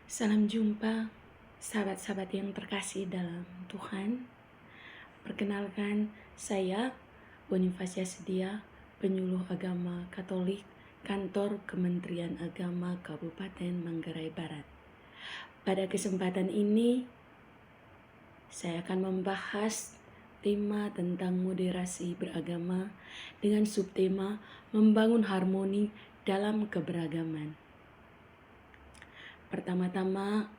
Salam jumpa, sahabat-sahabat yang terkasih dalam Tuhan. Perkenalkan, saya Bonifasia Sedia, penyuluh agama Katolik, Kantor Kementerian Agama Kabupaten Manggarai Barat. Pada kesempatan ini, saya akan membahas tema tentang moderasi beragama dengan subtema membangun harmoni dalam keberagaman. Pertama-tama,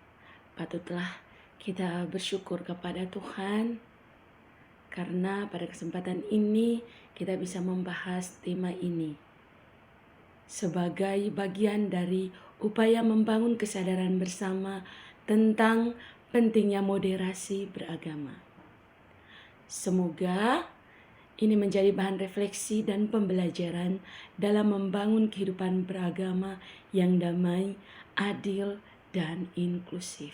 patutlah kita bersyukur kepada Tuhan karena pada kesempatan ini kita bisa membahas tema ini sebagai bagian dari upaya membangun kesadaran bersama tentang pentingnya moderasi beragama. Semoga ini menjadi bahan refleksi dan pembelajaran dalam membangun kehidupan beragama yang damai, adil, dan inklusif.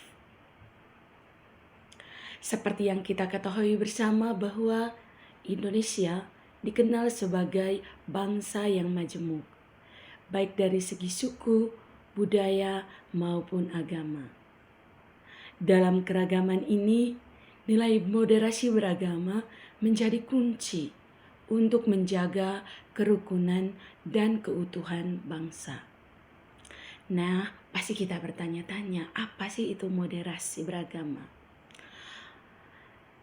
Seperti yang kita ketahui bersama bahwa Indonesia dikenal sebagai bangsa yang majemuk, baik dari segi suku, budaya, maupun agama. Dalam keragaman ini, nilai moderasi beragama menjadi kunci untuk menjaga kerukunan dan keutuhan bangsa. Nah, pasti kita bertanya-tanya, apa sih itu moderasi beragama?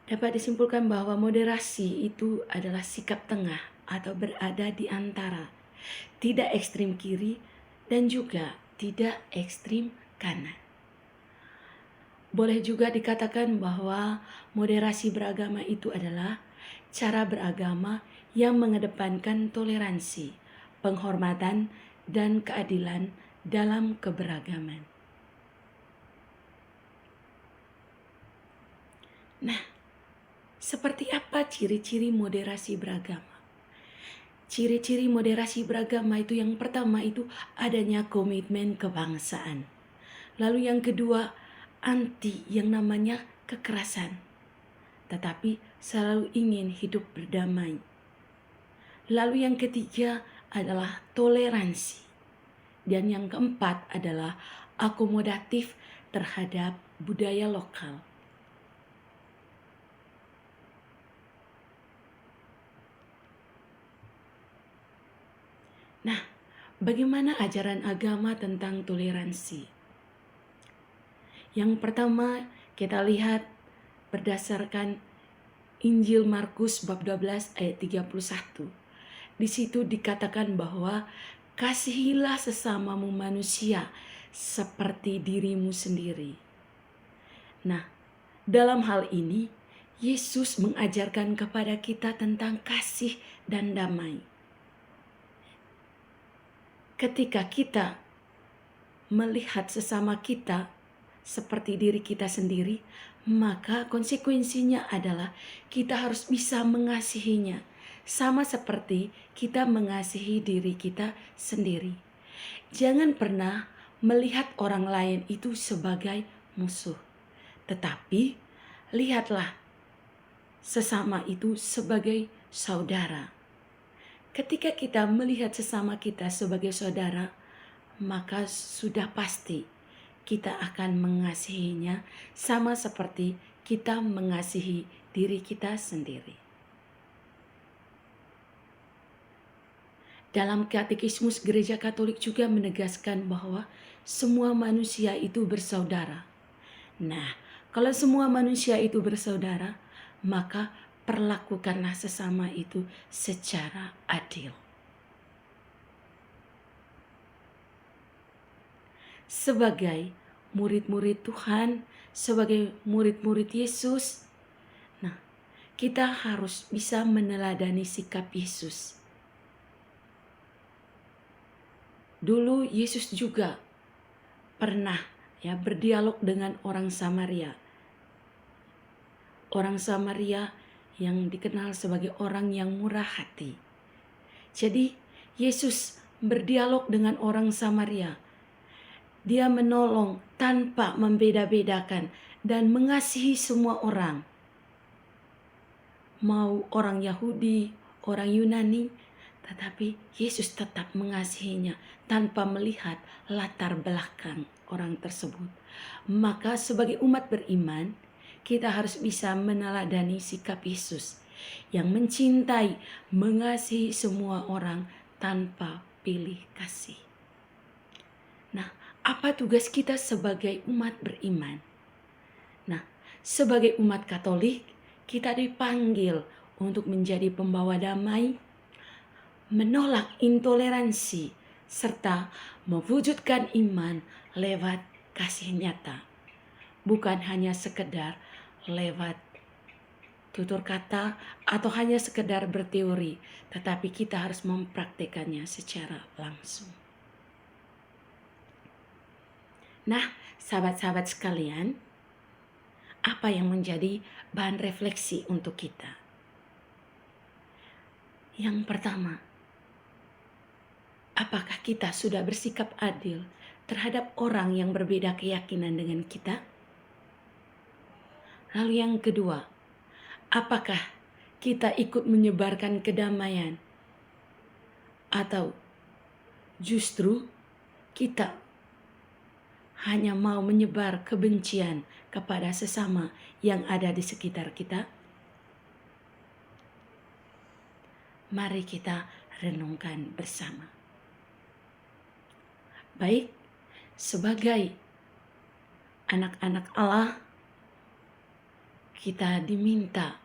Dapat disimpulkan bahwa moderasi itu adalah sikap tengah atau berada di antara tidak ekstrim kiri dan juga tidak ekstrim kanan. Boleh juga dikatakan bahwa moderasi beragama itu adalah cara beragama yang mengedepankan toleransi, penghormatan, dan keadilan dalam keberagaman. Nah, seperti apa ciri-ciri moderasi beragama? Ciri-ciri moderasi beragama itu yang pertama itu adanya komitmen kebangsaan. Lalu yang kedua, anti yang namanya kekerasan, tetapi selalu ingin hidup berdamai. Lalu yang ketiga adalah toleransi. Dan yang keempat adalah akomodatif terhadap budaya lokal. Nah, bagaimana ajaran agama tentang toleransi? Yang pertama kita lihat berdasarkan Injil Markus bab 12 ayat 31. Di situ dikatakan bahwa kasihilah sesamamu manusia seperti dirimu sendiri. Nah, dalam hal ini Yesus mengajarkan kepada kita tentang kasih dan damai. Ketika kita melihat sesama kita seperti diri kita sendiri, maka konsekuensinya adalah kita harus bisa mengasihinya, sama seperti kita mengasihi diri kita sendiri. Jangan pernah melihat orang lain itu sebagai musuh, tetapi lihatlah sesama itu sebagai saudara. Ketika kita melihat sesama kita sebagai saudara, maka sudah pasti kita akan mengasihinya sama seperti kita mengasihi diri kita sendiri. Dalam Katekismus Gereja Katolik juga menegaskan bahwa semua manusia itu bersaudara. Nah, kalau semua manusia itu bersaudara, maka perlakukanlah sesama itu secara adil. Sebagai murid-murid Tuhan, sebagai murid-murid Yesus, nah, kita harus bisa meneladani sikap Yesus. Dulu Yesus juga pernah berdialog dengan orang Samaria. Orang Samaria yang dikenal sebagai orang yang murah hati. Jadi Yesus berdialog dengan orang Samaria. Dia menolong tanpa membeda-bedakan dan mengasihi semua orang. Mau orang Yahudi, orang Yunani, Tetapi Yesus tetap mengasihinya tanpa melihat latar belakang orang tersebut. Maka sebagai umat beriman, kita harus bisa meneladani sikap Yesus yang mencintai, mengasihi semua orang tanpa pilih kasih. Nah, apa tugas kita sebagai umat beriman? Nah, sebagai umat Katolik, kita dipanggil untuk menjadi pembawa damai, menolak intoleransi, serta mewujudkan iman lewat kasih nyata. Bukan hanya sekedar lewat tutur kata atau hanya sekedar berteori, tetapi kita harus mempraktekannya secara langsung. Nah, sahabat-sahabat sekalian, apa yang menjadi bahan refleksi untuk kita? Yang pertama, apakah kita sudah bersikap adil terhadap orang yang berbeda keyakinan dengan kita? Lalu yang kedua, apakah kita ikut menyebarkan kedamaian? Atau justru kita hanya mau menyebar kebencian kepada sesama yang ada di sekitar kita? Mari kita renungkan bersama. Baik, sebagai anak-anak Allah, kita diminta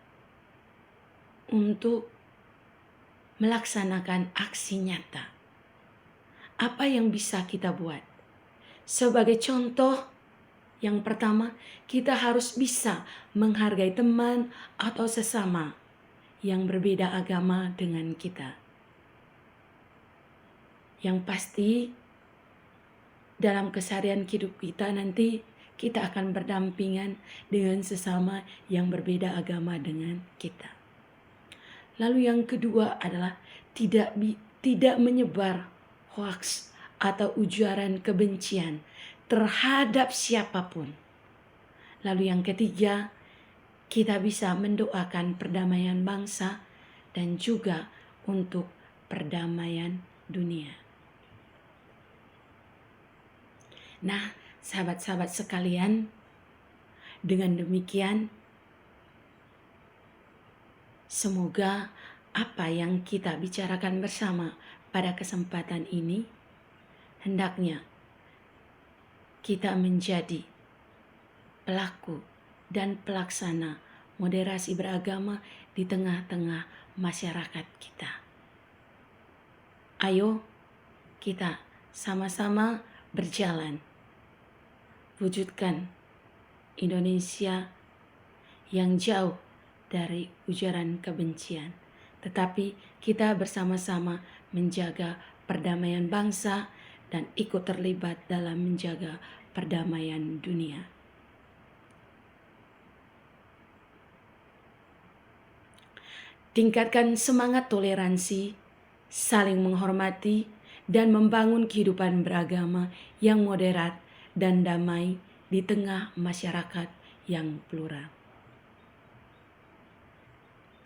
untuk melaksanakan aksi nyata. Apa yang bisa kita buat? Sebagai contoh, yang pertama, kita harus bisa menghargai teman atau sesama yang berbeda agama dengan kita. Yang pasti, dalam keseharian hidup kita nanti kita akan berdampingan dengan sesama yang berbeda agama dengan kita. Lalu yang kedua adalah tidak menyebar hoaks atau ujaran kebencian terhadap siapapun. Lalu yang ketiga, kita bisa mendoakan perdamaian bangsa dan juga untuk perdamaian dunia. Nah, sahabat-sahabat sekalian, dengan demikian semoga apa yang kita bicarakan bersama pada kesempatan ini hendaknya kita menjadi pelaku dan pelaksana moderasi beragama di tengah-tengah masyarakat kita. Ayo kita sama-sama berjalan, wujudkan Indonesia yang jauh dari ujaran kebencian, tetapi kita bersama-sama menjaga perdamaian bangsa dan ikut terlibat dalam menjaga perdamaian dunia. Tingkatkan semangat toleransi, saling menghormati, dan membangun kehidupan beragama yang moderat dan damai di tengah masyarakat yang plural.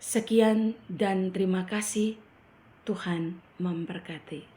Sekian dan terima kasih. Tuhan memberkati.